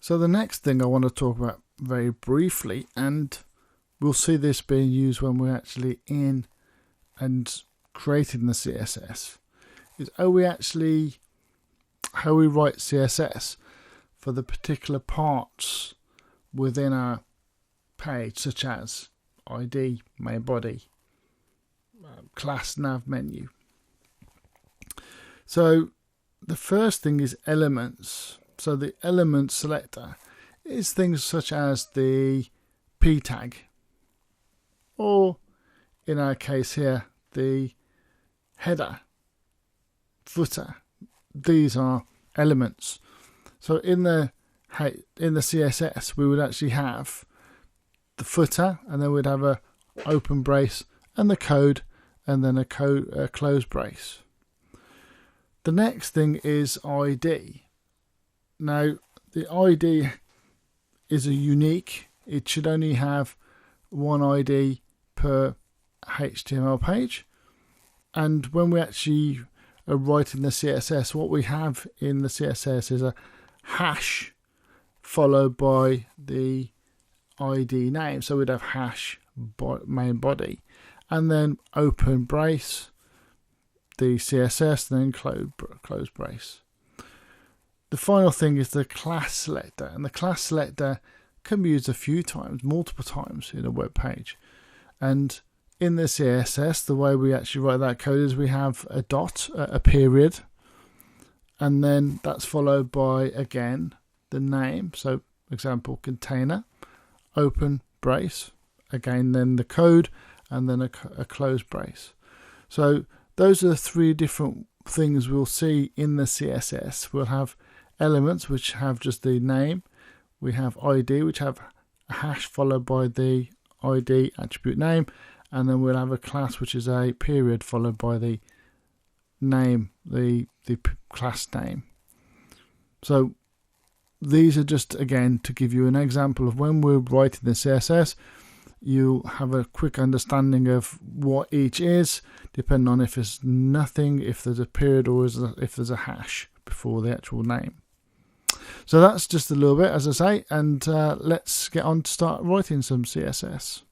So the next thing I want to talk about very briefly, and we'll see this being used when we're actually in and creating the CSS, is how we write CSS for the particular parts within our page, such as ID, main body, class, nav, menu. So the first thing is elements. So the element selector is things such as the p tag, or in our case here, the header, footer. These are elements. So in the CSS, we would actually have the footer, and then we'd have a open brace and the code, and then a close brace. The next thing is ID. Now, the ID is a unique. It should only have one ID per HTML page. And when we actually are writing the CSS, what we have in the CSS is a hash followed by the ID name. So we'd have hash main body, and then open brace, the CSS, then close brace. The final thing is the class selector, and the class selector can be used a few times, multiple times in a web page. And in the CSS, the way we actually write that code is we have a dot, a period, and then that's followed by, again, the name. So, example, container, open brace, again, then the code, and then a close brace. So those are the three different things we'll see in the CSS. We'll have elements, which have just the name. We have ID, which have a hash followed by the ID attribute name, and then we'll have a class, which is a period followed by the name, the class name. So these are just, again, to give you an example of when we're writing the CSS, you'll have a quick understanding of what each is, depending on if it's nothing, if there's a period, or if there's a hash before the actual name. So that's just a little bit, as I say, and let's get on to start writing some CSS.